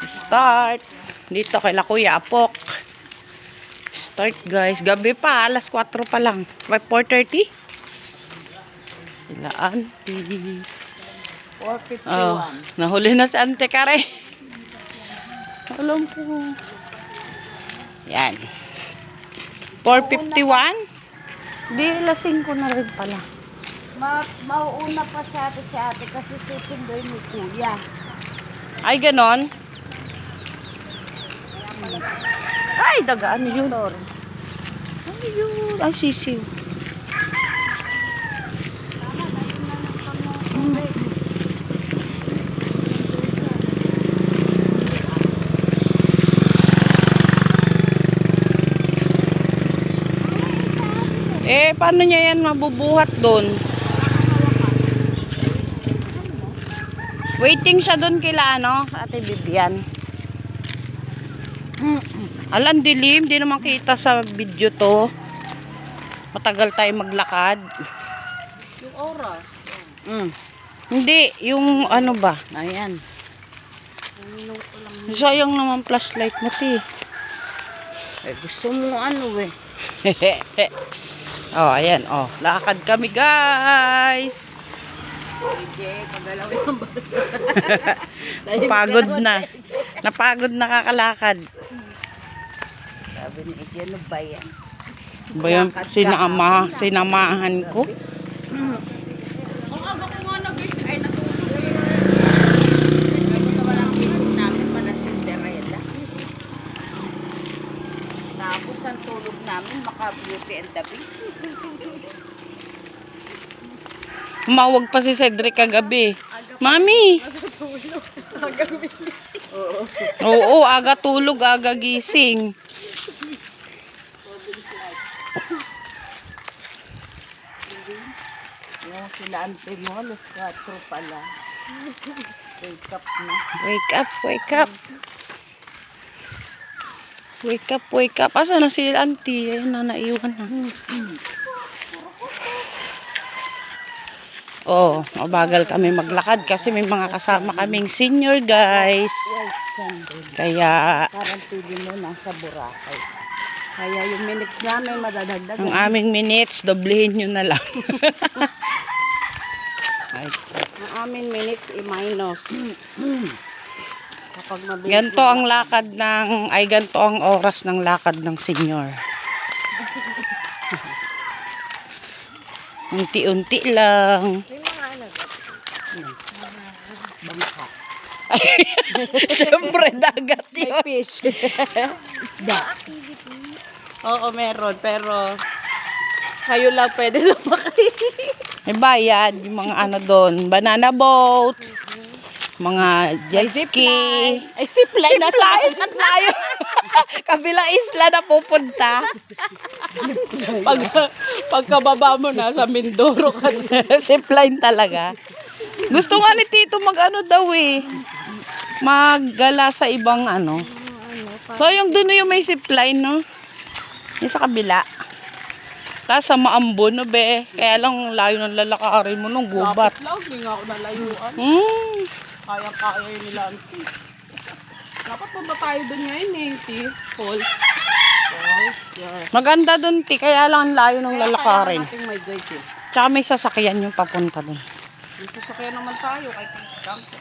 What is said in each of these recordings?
Start. Dito kay Kuya Apok. Start guys. Gabi pa. Alas 4 pa lang. 4:30. Sila auntie. 4:51. Oh, nahuli na si Ante Kare. Alam ko. Yan. 4:51. Di, lasing ko na rin pala. Mauuna pa si ate kasi susunduin ni kuya. Ay, ganon. Ay, dagaan yun. Ay, yun. Ay, sisiw. Eh, paano niya yan mabubuhat doon? Waiting siya doon kila ano, Ate Bibian. Alam, dilim. Di naman kita sa video to. Matagal tayo maglakad. Yung oras. Hindi, yung ano ba? Ayan. Sayang naman flashlight mo, ti. Eh, gusto mo ano eh. Oh, ayan. Oh, lakad kami, guys. Sige, pagalawin ang baso. Pagod na. Napagod na kakalakad. Sabi ni Ije, ano ba yan? Ba yung sinamahan ko? Ang aga ko nga nag-isip ay natulog eh. Ano naman ang isip namin pala Cinderella. Tapos ang tulog namin maka-Beauty and the Beast. Umawag pa si Cedric kagabi. Mami! Aga gumising. Oo. Oo, aga tulog, aga gising. Yung sila ante mo, alas 4 pala. Wake up na. Wake up, wake up. Wake up, wake up. Asa na si auntie? Ayun na, naiwan na. Oh, mabagal kami maglakad kasi may mga kasama kaming senior guys. Kaya Parang pili mo nasa Boracay. Kaya yung minutes namin madadagdag. ang aming minutes, doblehin nyo na lang. Ay, Ang aming minutes i-minus. Kapag mabilis. ganto ang lakad ng, ay ganto ang oras ng lakad ng senior. Unti-unti lang. May mga ano. Bangka. Siyempre, dagat May yun. fish. Da. Oo, meron. Pero kayo lang pwede sumakay. May bayad, yung mga ano doon, banana boat, mga jet ski. Ay, zipline na sa At layo. Kabilang isla na pupunta. Pagkababa mo na sa Mindoro ka. Zipline talaga. Gusto nga ni Tito mag-ano daw eh. Maggala sa ibang ano. So yung doon yung may zipline, no? Yung sa kabila. Tapos sa Maambon, no be? Kaya lang layo ng lalakarin mo nung gubat. Lapit lang, hindi nga ako nalayuan. Kaya-kaya yun nila. Dapat pa ba tayo doon ngayon eh, Paul? Yeah. Maganda doon, ti. Kaya lang layo ng lalakarin. Kaya natin may guide eh. Tsaka may sasakyan yung papunta doon. May sasakyan naman tayo kahit campo.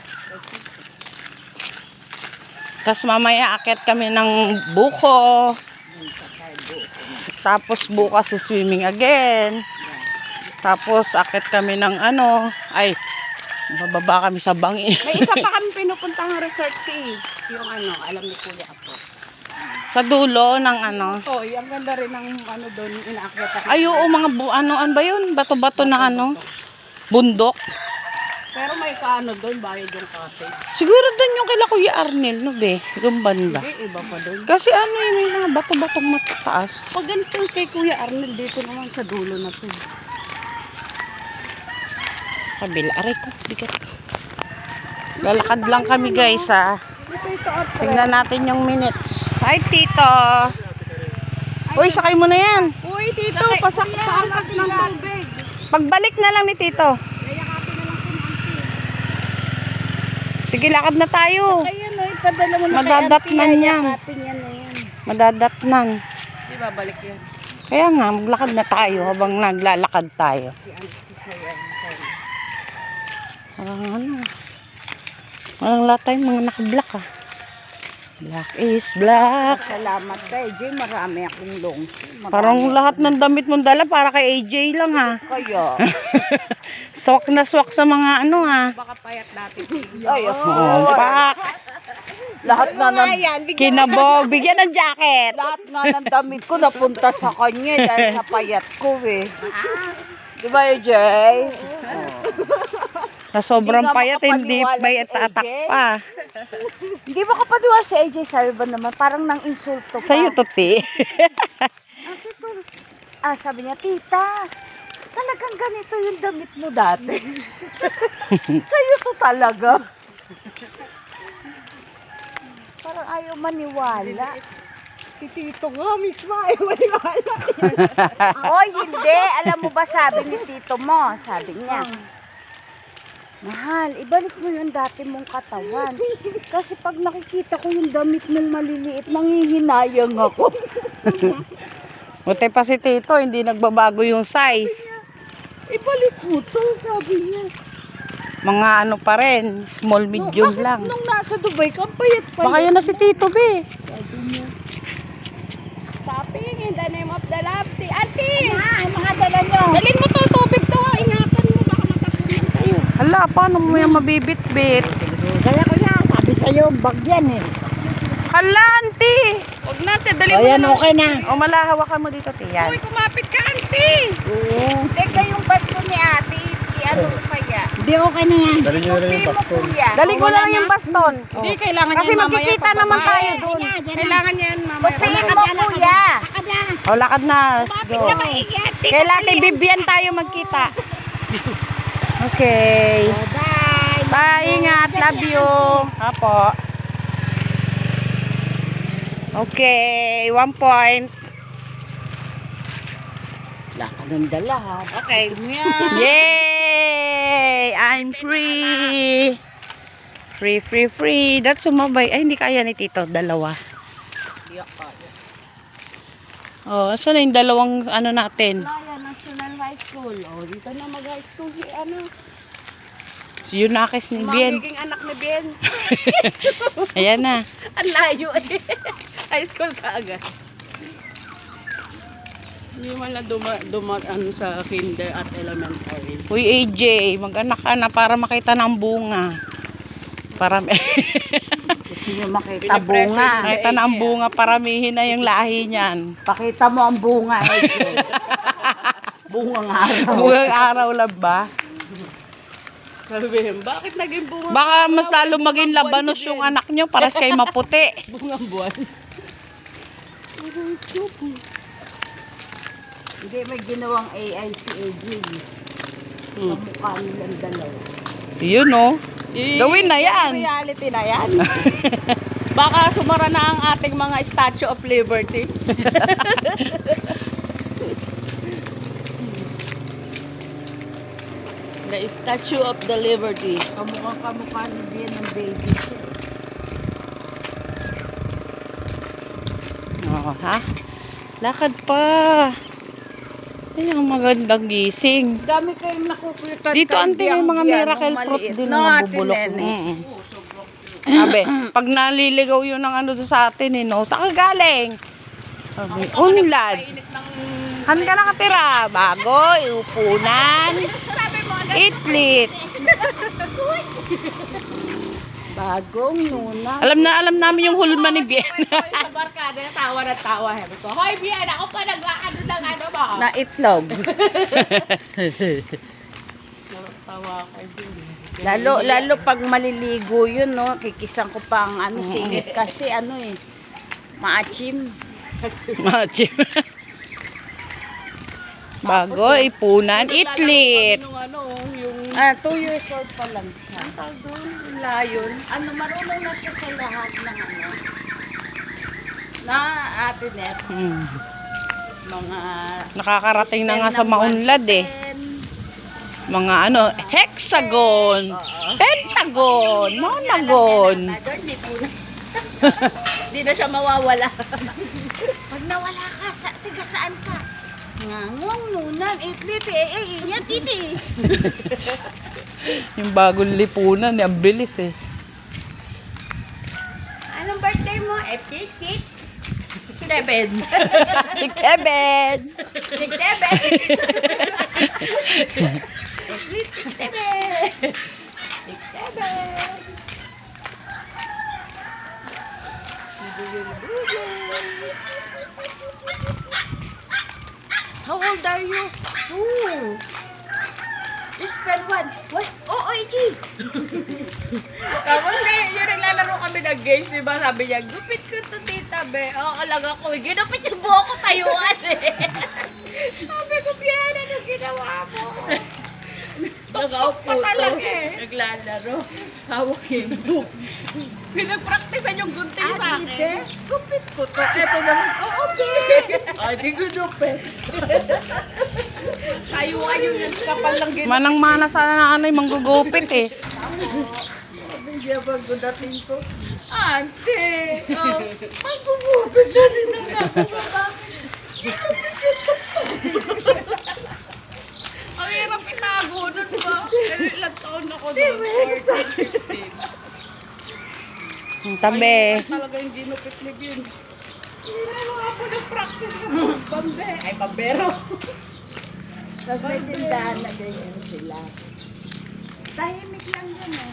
Tapos mamaya akit kami ng buko. Tapos bukas swimming again. Tapos akit kami ng ano. Ay, bababa kami sa bangi. May isa pa kami pinupuntang resort eh. Yung ano, alam ni Kuya ako. Sa dulo ng ano. Toy, ang ganda rin ng ano doon, inaakyat ako. Ay, oo, mga ano ba yun? Bato-bato na ano. Bundok. Pero may kaano doon, bayad yung cottage. Siguro doon yung kila Kuya Arnel, no be? Yung banda. Hindi, iba pa doon. Kasi ano yun, may mga bato-batong matataas. Pag ganito kay Kuya Arnel, dito naman sa dulo na to. Kabila, aray ko, bigat. Lalakad lang kami guys, ha. Ito, Tingnan natin yung minutes. Hi, Tito. Uy, sakay mo na yan. Uy, Tito, paangkas ng tubig. Pagbalik na lang ni Tito. Kayakapin na lang si Auntie. Sige, lakad na tayo. Ayan, ipadala mo na Madadatnan yan. Yakapin yan na yan. Madadatnan. Di ba, balik yan. Kaya nga, maglakad na tayo habang naglalakad tayo. Si Auntie Sayan. Parang ano. Walang lahat tayong mga naka-black ah. Black is black. Salamat kay AJ. Marami akong long. Parang lahat ng damit mong dala para kay AJ lang ha. Kaya. Swak na swak sa mga ano ha. Baka payat dati. Ay, Oh, pak. lahat nga ng Kinabog. Bigyan ng jacket. lahat nga ng damit ko napunta sa kanya dahil sa payat ko eh. Di ba AJ? Sa sobrang Hindi nga payat, hindi makapaniwala may si tatak AJ. pa. Hindi ba kapadiwa si AJ? Sabi ba naman? Parang nang insulto pa. Sa'yo to, ti. Sabi niya, tita, talagang ganito yung damit mo dati. Sa'yo to talaga. Parang ayaw maniwala. Si Tito nga mismo ayaw maniwala. Oy, hindi. Alam mo ba sabi ni Tito mo? Sabi niya, mahal, ibalik mo yung dati mong katawan. Kasi pag nakikita ko yung damit mong maliliit, nanghihinayang ako. Buti pa si Tito, hindi nagbabago yung size. Ibalik mo to, sabi niya. Mga ano pa rin, small, medium lang. Nung nasa Dubai ka, payat pa. Baka yun na si Tito, be. Sabi niya. Popping in the name of the love. Auntie! Mga dala nyo. Dalhin mo to, tubig to. Ingatan mo, baka matapunan tayo. Hala, paano mo yung mabibit-bit? Kaya ko na, sabi sa'yo, bag yan eh. Hala, auntie! Huwag natin, dalhin mo Ayan, na. okay na. O, malahawakan mo dito, tiyan. Uy, kumapit ka, auntie! Oo. Teka yung basto ni ate, ano ko kaya? Hindi, okay na yan. Tupi mo, kuya. Dali ko lang yung baston. Hindi, kailangan Kasi yan mamaya magkikita pagbaba. naman tayo dun. Kailangan yan mamaya. Tupiin mo, kuya. O, lakad na. Let's go. Kailan Ate Bibian tayo magkita. Okay. Bye. Bye, ingat. Love you. Apo. Okay, 1 point. Laka ng dala ha. Okay. Yay! I'm free. Free, free, free. That's sumabay. Ay, hindi kaya ni Tito. Dalawa. Oh, saan na yung dalawang ano natin? Laya National High School. Oh, dito na mag-high school si ano. Si Yunakis ni Bien. Magiging anak ni Ben. Ayan na. Ang layo eh. High school ka agad. Hindi man lang ano sa kinder at elementary. Uy, AJ, mag-anak ka na para makita ng bunga. Para Gusto nyo makita bunga. makita na ang bunga, paramihin na yung lahi niyan. Pakita mo ang bunga. AJ. Bungang araw. Bungang araw lang ba? Sabihin, bakit naging bunga? Baka mas lalo maging labanos yung anak nyo para sa kayo maputi. Bungang buwan. Hindi, may ginawang AI si AJ. Kamukha nilang dalawa. Yun oh. Gawin na yan. Reality na yan. Baka sumara na ang ating mga Statue of Liberty. The Statue of the Liberty. Kamukha ni Bien ng baby siya. Oh, ha? Lakad pa. Ay, ang magandang gising. Dami kayong nakukita. Dito ante may mga miracle fruit din na nabubulok. Sabi, pag naliligaw yun ng ano doon sa atin, no? Saan ka galing? Sabi, unlad. Han ka nakatira? Bago, iupunan. Itlit. Bagong nuna. Alam namin yung hulma ni Bien. Sa barkada, tawa na tawa. Sabi ko, hoy, Bien, ako pa nag-ano ng ano ba? Na itlog. Tawa kay Bien. Lalo pag maliligo yun, no? Kikisan ko pa ang ano, singit kasi ano eh. Maachim. Machim. Bago, ipunan, itlit. Yung ano, yung 2 years old pa lang siya. tawag doon, yung layon. Ano, marunong na siya sa lahat ng ano. Na ate net, mga Nakakarating na nga sa maunlad eh. Mga ano, hexagon, pentagon, nonagon. Hindi na siya mawawala. Pag nawala ka, tiga saan ka? Ngangong nunan, itlit yan titi. Yung bagong lipunan, ang bilis eh. Anong birthday mo? Tik. 7. Si Kevin! Tik tebe. Itlit, tik tebe. Tik tebe. How old are you? 2. Spell 1. What? Oh, Iki. Tapos yung naglalaro kami ng games, di ba? Sabi niya, gupit ko to tita, be. Oo, alaga ko. Ginupit yung buhok ko tayuan eh. Sabi ko, Pian, ano ginawa mo? Nag-aupo Pa talaga eh. Naglalaro. Hawak yung book. Pinagpraktisan yung gunting sa Ate, akin. gupit ko to. Ito naman, oo, be. Ay, di ko gupit. Tayuan yung kapal lang ginawa. Manang-mana sana na ano yung manggugupit eh. Sabi niya pag dating ko, Ante! Oh, magugupit na rin ang nakababa. ang hirap itago nun ba? Ilang taon ako doon? 14, 15. Ang tabi. Talaga yung ginupit ni Gin. Hindi na lang ako nag-practice ng bambe. Ay, bambero. Tapos may tindahan na ganyan sila. Tahimik lang yun eh.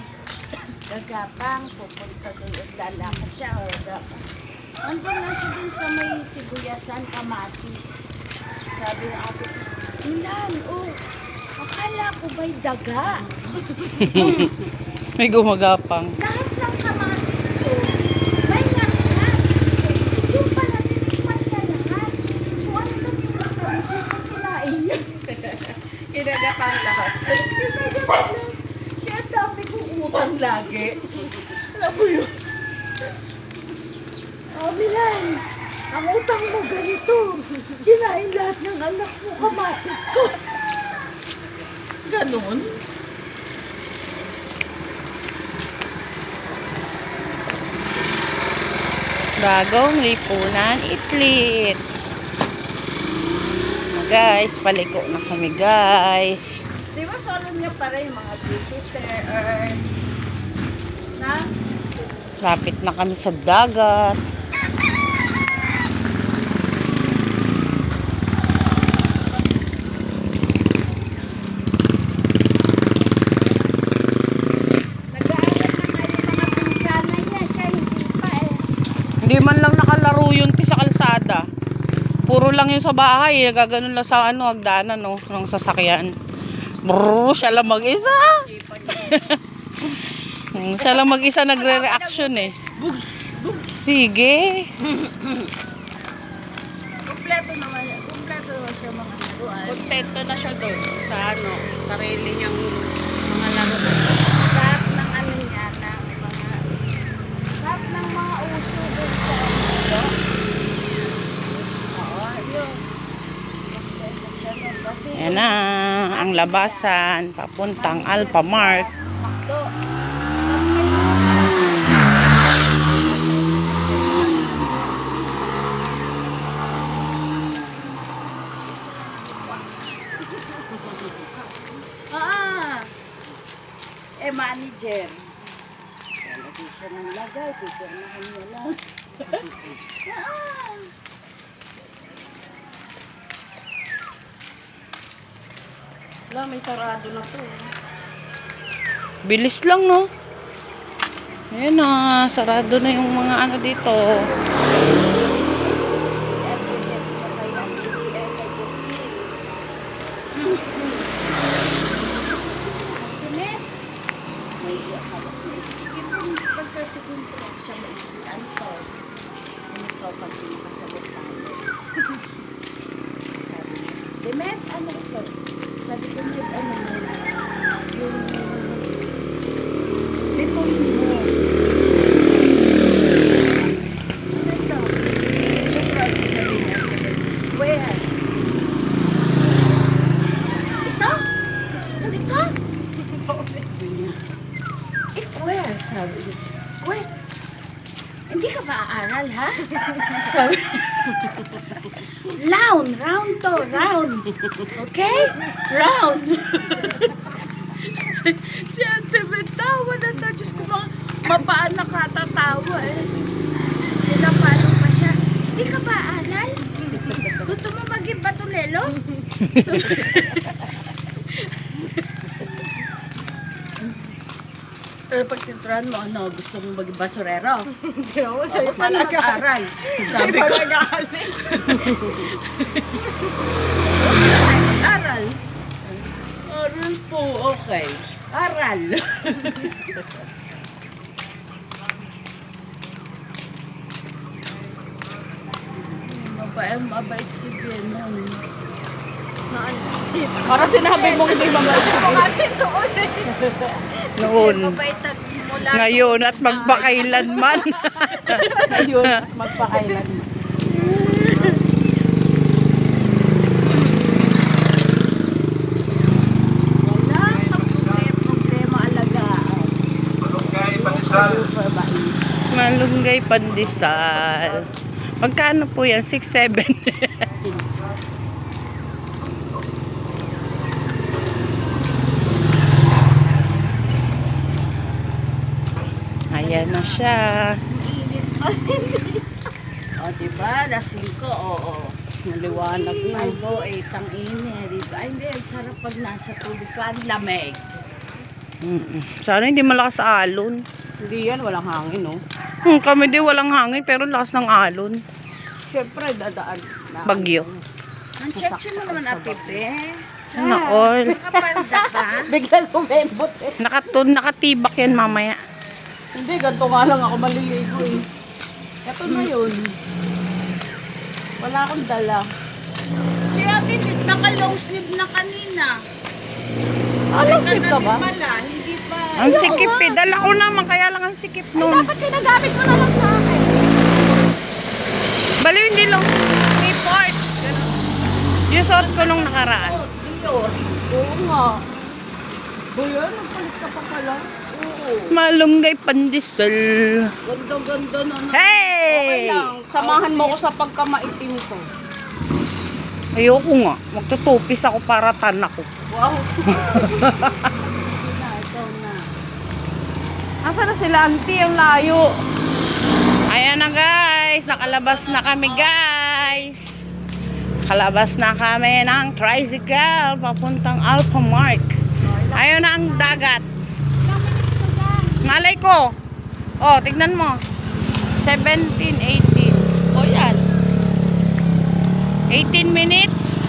Gagapang, pupunta doon, lalakad siya o gagapang. Andun na siya dun sa may sibuyasan, kamatis. Sabi ng ate, Milan, oh, akala ko ba'y daga? May gumagapang. Lahat ng kamatis ko, may lahat. Yung pala, tinikman na lahat. Kung ano lang yung kamatis, yung kinain niya. Kinagatang lahat. Kaya dami kong utang lagi. Alam mo yun? Oh, Milan, ang utang mo ganito. Kinain lahat ng anak mo, kamatis ko. Ganon? Bagong lipunan, itlit. Guys, paliko na kami guys. Di ba solo niya pa rin mga Jupiter, na? Lapit na kami sa dagat. Nag-aaral na nga yung mga pinsana niya, siya hindi pa eh. Hindi man lang nakalaro yun sa kalsada. Puro lang yun sa bahay. Nagaganon lang sa ano, hagdanan no, ng sasakyan. Brrr, siya lang mag-isa. Siya lang mag-isa nagre-reaction eh. Sige. Kompleto naman siya mga laruan. Kontento na siya doon sa ano, sarili niyang mga laro. Lahat ng ano niya, lahat ng mga uso doon sa mundo. Oo, yun. Kompleto siya nun. Kasi Yan na, ang labasan. Papuntang Alphamart. Makdo. Manager. Lagi siya ng lagay, pipirmahan niya lang. Wala, may sarado na to. Bilis lang no. Ayan na, sarado na yung mga ano dito. Demet, ano ito? Sabi ko, Demet, ano mo? Yung little mo. Ano ito? Yung process sabi niya, square. Ito? Ano ito? Square, sabi niya. Square. Hindi ka ba aaral, ha? Sabi, round to, round. Okay? Round. si Ate Beth, tawa na to. Diyos ko, mapaan nakatatawa eh. Pinapalo pa siya. Hindi ka ba aaral? Gusto mo maging batulelo? Pero pag tinturan mo, ano, gusto mo maging basurero? Hindi ako sa'yo Paano talaga. mag-aaral? Sabi ko, Magaling. aral. Aral po, okay. Aral. Mabait si Benon. Para sinabi mong hindi mabait. Kasi doon eh. Noon. Mabait at mula. Ngayon at magpakailanman. Ngayon at magpakailanman. Wala kang problema alagaan. Super bait. Malunggay pandesal. Magkano po yan? 6-7. Ayan na siya. Init pa. O, diba? Lasing ko, oo. Naliwanag na. Go, tang init. Diba? Ay, hindi. Ang sarap pag nasa tubig ka. Ang lamig. Sana hindi malakas alon. Hindi yan, walang hangin, no? Kami di walang hangin pero lakas ng alon. Siyempre, dadaan na. Bagyo. Ang check mo naman, Apipe. Na all. Nakapalda ka. Biglang kumembot eh. Nakatibak yan mamaya. Hindi, ganito nga lang ako maliligo eh. Ito na yun. Wala akong dala. Si Ate, naka-long sleeve na kanina. Anong sleeve ka ba? Pala, hindi pa. Ang sikip eh. Dala ko naman kaya lang ang sikip nun. Dapat sinagamit mo na lang sa akin. Baliw hindi lang report. Yung suot ko nung nakaraan. Dior. Oo nga. Boyan, nagpalit ka pa pala. Oo. Malunggay pandesal. Ganda-ganda na. Hey! Okay lang. Samahan mo ko sa pagkamaitim ko. Ayoko nga. Magtutupis ako para tan ako. Wow. Ikaw na. Asa na sila auntie? Ang layo. Ayan na guys. Nakalabas na kami guys. Kalabas na kami ng tricycle papuntang Alphamark. Ayun na ang dagat. Malay ko. Oh, tignan mo. 17, 18. O yan. 18 minutes.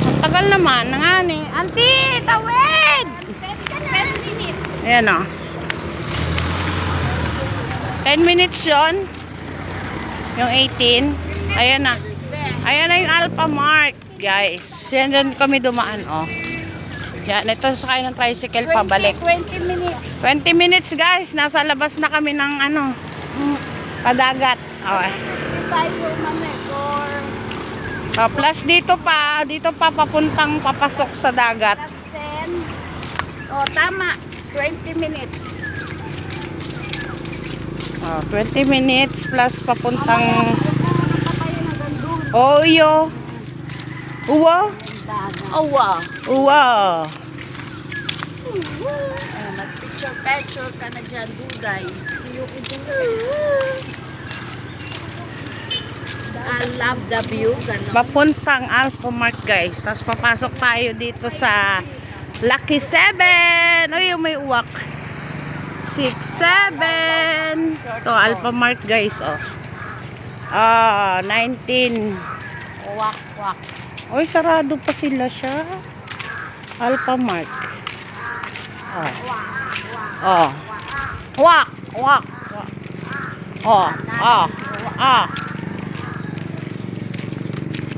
Ang tagal naman. Nangani. Auntie, tawid! 10 minutes. Ayan o. 10 minutes yun. Yung 18. Ayan na. Ayan na yung Alphamark, guys. Yan din kami dumaan, oh. Yan, ito sakay ng tricycle pabalik. 20 minutes. 20 minutes, guys. Nasa labas na kami ng ano, padagat. Okay. Hindi tayo mamekor. Plus dito pa papuntang papasok sa dagat. Plus 10. O, tama. 20 minutes. 20 minutes plus papuntang Pupunta tayo na gandun. Oyo. Uwa. Dagat. Awa. Uwa. Mag-picture ka na dyan, Duday. I love the view. Ganon. Papuntang Alphamark, guys. Tapos papasok tayo dito sa Lucky 7. Ay, may uwak. 6, 7. Ito, Alphamark, guys. Oh. 19. Wak, wak. Oy, sarado pa sila siya. Alphamark. Oh. Oh. Wak, wak. Oh, oh, ah.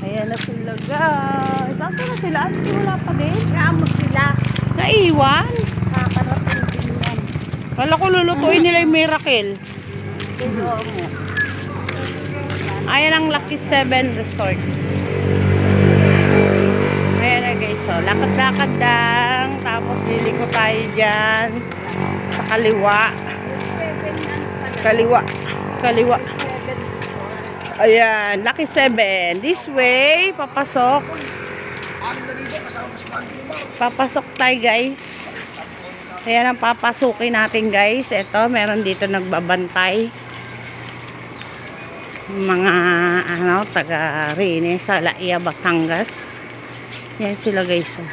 Ayan na sila, guys. Saan na sila? Auntie, wala pa din. Kamo sila. Naiwan. Kakarating din yan. Wala ko lulutuin nila yung miracle. Tulo mo. Ayan ang Lucky 7 Resort. Ayan na guys. So, lakad-lakad lang. Tapos liliko tayo dyan. Sa kaliwa. 7 yan pala. Kaliwa. Kaliwa. Ayan, Lucky 7. This way, papasok. Papasok tayo, guys. Ayan ang papasukin natin, guys. Ito, meron dito nagbabantay. Mga, taga Rene sa Laia, Batangas. Yan sila, guys. Oh.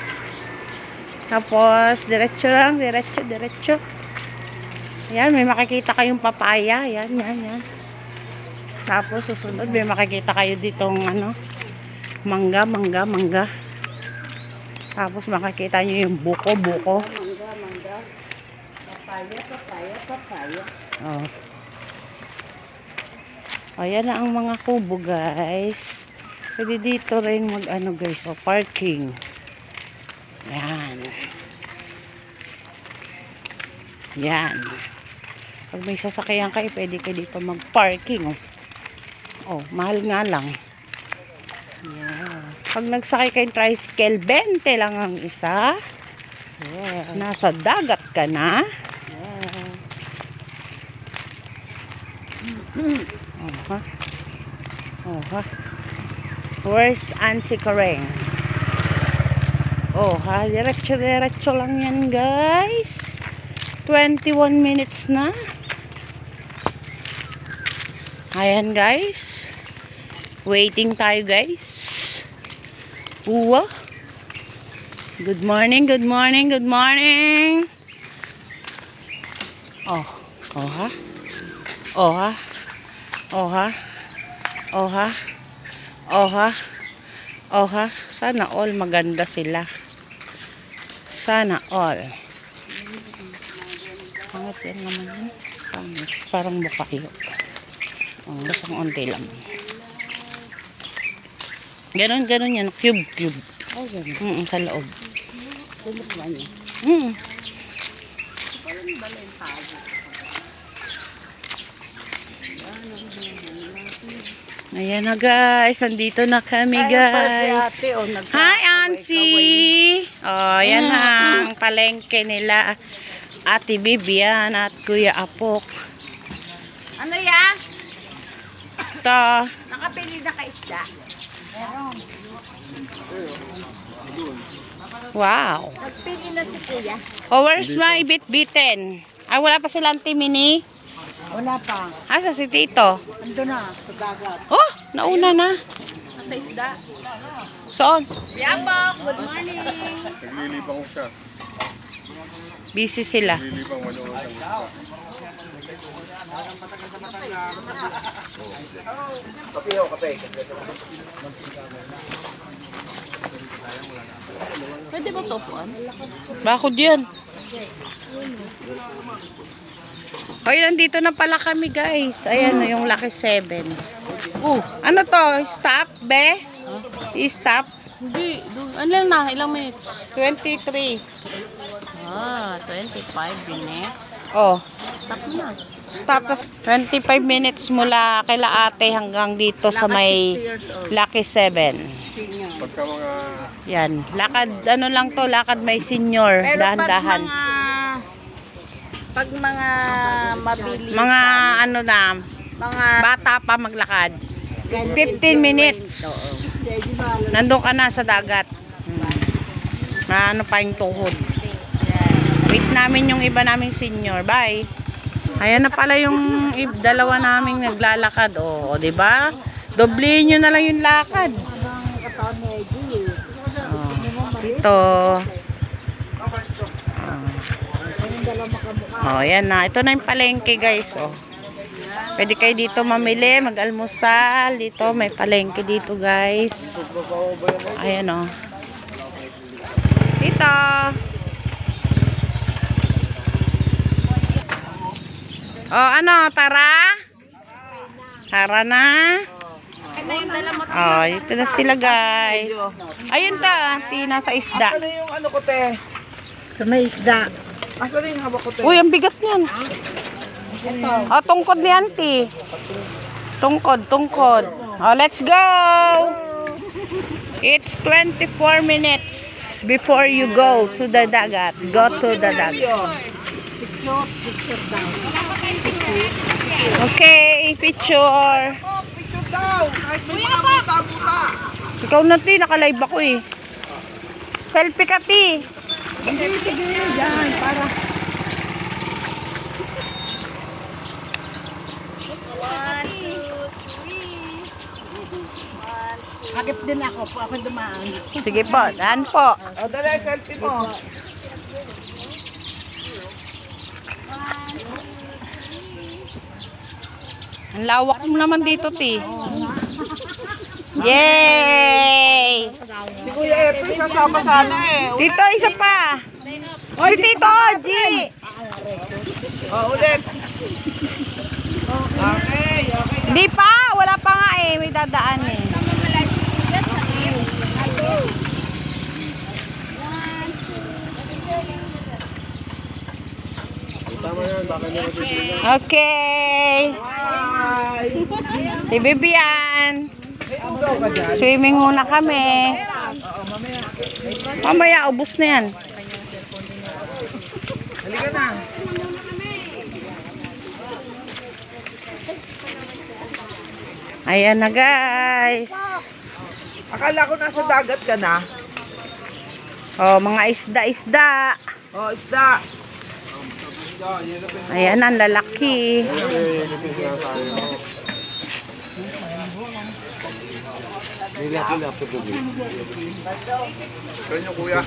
Tapos, diretso lang, diretso. Ayan, may makikita kayong papaya. Yan. Tapos, susunod, may makikita kayo ditong, mangga. Tapos, makikita nyo yung buko. Mangga. Papaya. Oh. Ayan na ang mga kubo, guys. Pwede dito rin guys, parking. Yan. Pag may sasakyan kayo, pwede kayo dito mag-parking. Oh, mahal nga lang. Yeah. Pag nagsakay kayong tricycle, 20 lang ang isa. Yeah. Nasa dagat ka na. Yeah. Where's Auntie Kareng? Diretso lang yan, guys. 21 minutes na. Ayan, guys. Waiting tayo, guys. Uwa. Good morning. Sana all maganda sila. Sana all. Pangit yan naman yun. Parang bukayo. Basang onte lang. Ganon yan. Cube. Oh, ganun. Sa loob. Tulog ba niya? Ayan na, guys. Andito na kami, guys. Hi, Auntie! Oh, yan ang palengke nila. Ate Bibian at Kuya Apok. Ano yan? Ito. Nakapili na ka isda. Wow. Nagpili na si Kuya. Oh, where's my bit-bitten? Ay, wala pa sila, Auntie Mini? Wala pa. Asa si Tito? Ando na, sa dagat. Oh, nauna na. Sa isda. Saan? Yabak, good morning. Naglilibang ko siya. Busy sila. Naglilibang manood siya. Pwede ba topuan? Bakod yan. Ay, nandito na pala kami, guys. Ayan, yung Lucky 7. Ano to? Stop, be? I-stop? Hindi. Ano lang na? Ilang minutes? 23. 25 minutes. Oh, Stop na. stop. 25 minutes mula kila ate hanggang dito sa may 60 years old. Lucky 7. Pagka mga Yan. Lakad, ano lang to? Lakad may senior. Pero Dahan-dahan. pag mga mabilis, Mga ano na, mga bata pa maglakad. 15 minutes. Nandun ka na sa dagat. Ano pa yung tuhod. Wait namin yung iba naming senior. Bye. Ayan na pala yung dalawa naming naglalakad. O, diba? Doblehin nyo na lang yung lakad. Ito. Ayan na. Ito na yung palengke, guys. O. Pwede kayo dito mamili, mag-almusal. Dito, may palengke dito, guys. Ayan, o. Dito. Ano, tara? Tara na. Ito na sila, guys. Ayun ta, Tina, sa isda. Ano yung ano ko, te? sa may isda. Asa rin yung hawak ko, te? Uy, ang bigat niyan. Tungkod ni auntie. Tungkod. Let's go! It's 24 minutes before you go to the dagat. Go to the dagat. picture. Oh, picture daw. Kahit may mga buta-buta. Ikaw na, Ti. Naka-live ako eh. Selfie ka, Ti. Sige, yan. Para. Akit din ako po. Ako dumaan. Sige po. Daan po. O, dali, selfie mo. Ang lawak mo naman dito, Ti. Yay! Si Kuya Epi, kasama sana eh. Tito, isa pa. Si Tito Oji. Ulit. Okay, okay. Di pa. Wala pa nga eh. May dadaan eh. Tama yan, baka nyo matitigan. Okay. Bye. Si Bibian. May ugaw ka dyan? Swimming muna kami. Oo, mamaya. Mamaya, ubos na yan. Halika na. Ayan na, guys. Akala ko nasa dagat ka na. Oh, mga isda-isda. Oh, isda. Ayan, ang lalaki. Kanyo kuya.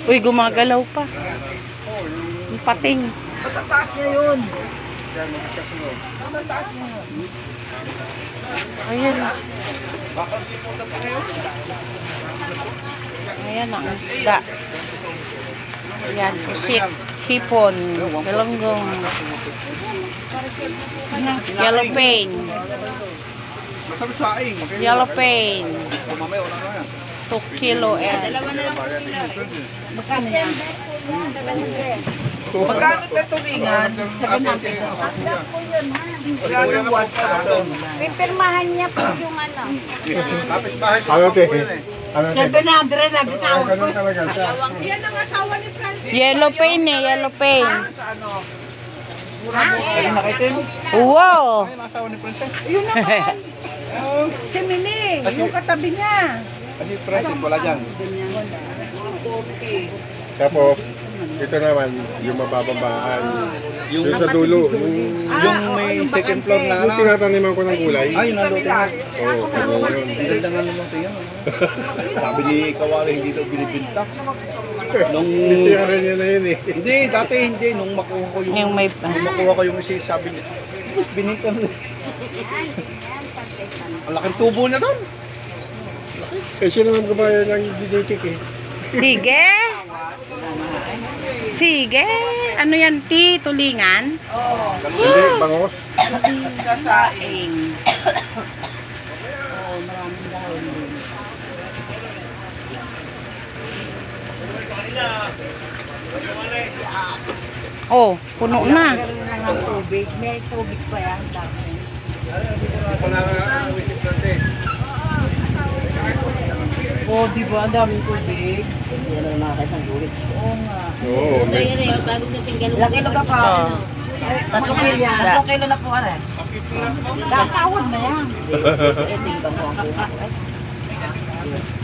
Uy, gumagalaw pa. Yung pating. Matataas niya yun. Ayan. Ayan ang isda. Ayan, sisik, hipon, galunggong, yellow pain, Masarap saing. yellow pain, Mamaya, wala na yan. 2 kilo and Magkano na tulingan? Magkano what? Pipirmahan niya po yung ano. Kapit bahay ko. Ano, te? eh. Ano, te? Ganun talaga siya. Yan ang asawa ni Francis. yellow pain eh, yellow pain. Sa ano? Ano nakitin? Wow! Ay, nasawa ni Princess. Yun naman. Si Mini. Yung katabi niya. Kasi Princess wala dyan. Tapos, ito naman, yung mababambahan. Yung sa dulo. Yung may second floor na Yung tinataniman ko ng gulay. Ay, nandun na. Oo, ano yun. Ganda nga naman ito yan. Sabi ni Kawali, hindi daw binibinta. Nung... Titiyaran niya na yun eh. Hindi, dati hindi. Nung makuha ko Yung may... Nung makuha ko yung isa, sabi niya, binita mo. Ang laking tubo niya doon. Eh, siya naman gumaya ng diditik eh. Sige! Sige! Ano yan, Ti? Tulingan? Hindi, bangos. Sasaing. Oh, puno na. Ng tubig. May tubig pa yan. Dami. Panawisip natin. Oh, di ba? Ang daming tubig. Oo, may. Ilang kilo ka pa? Oh. 3 kilo yan. 3 kilo na po are. Kakawad na yan.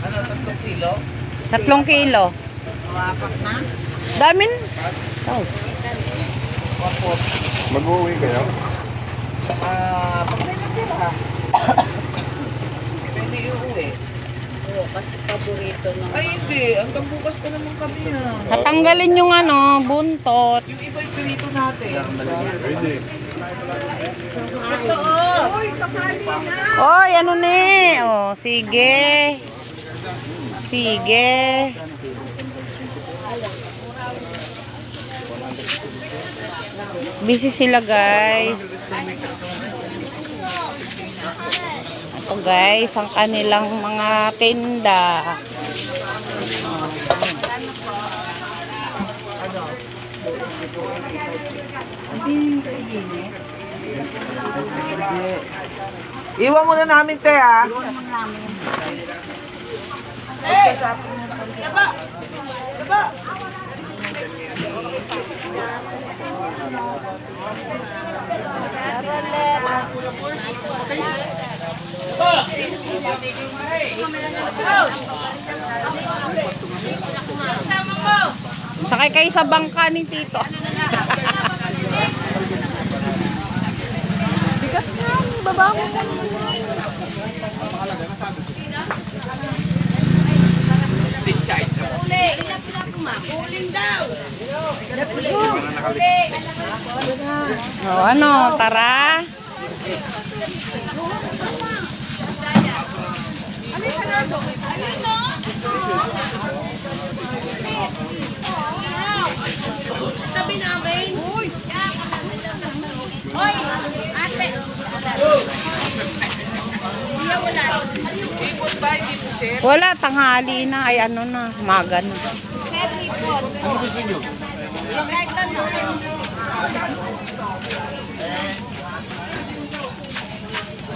Ano, 3 kilo? 3 kilo. Wapak na. Damin. Oh. Mag-uwi kayo? Pag may natira. Pwede iuwi. Oo, kasi paborito ng... Ay, hindi. Hanggang bukas pa naman kami ah. Tatanggalin yung ano, buntot. Yung iba yung pirito natin. Pwede. Uy, kapali na! Oy, ano ni? Oh, sige. Sige. Busy sila, guys. Ito, guys, ang kanilang mga tinda. Iwan mo na namin, te, ah. Sakay kayo sa bangka ni Tito. Bigat nga, baba mo. Oh, ano, tara. Sabi namin. Uy! Hoy! Ate! Ipot ba? Hindi po, sir? Wala, tanghali na. Ay, ano na, umaga na. Sir, ipot. Ano gusto nyo? Kahit ano.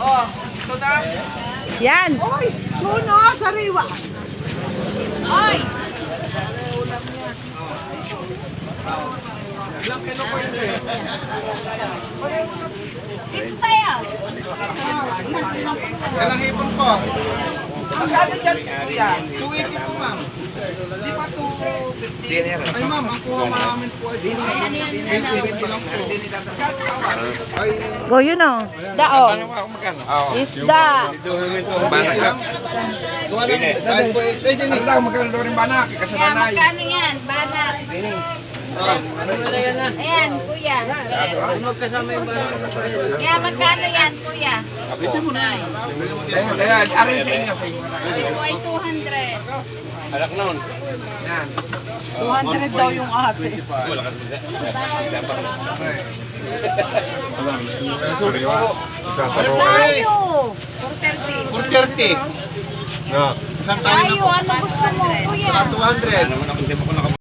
Oh, ito na. Yan. Hoy! Puno! Sariwa! Hoy! Ilang kilo po yun eh? Ito tayo! Ilang hipon po? Magkano dyan, kuya? 280 po, ma'am. Di ba 250? Ay, ma'am, ang kuha namin po ay 280 lang po. Ay, Go, yun o. Isda o. Isda. banak lang. Dahil po, eh, din lang, magkano daw rin banak? Kasi Kaya nanay. magkano yan? Banak. Ayan, kuya. Kaya magkano yan, kuya? Ayan, arin sa inyo. Ito ay 200. Alak noon. Yan. 200 daw yung ate. Tayo! 430. 430. No. Isang tayo na Tayo, po. ano gusto mo, kuya? 200.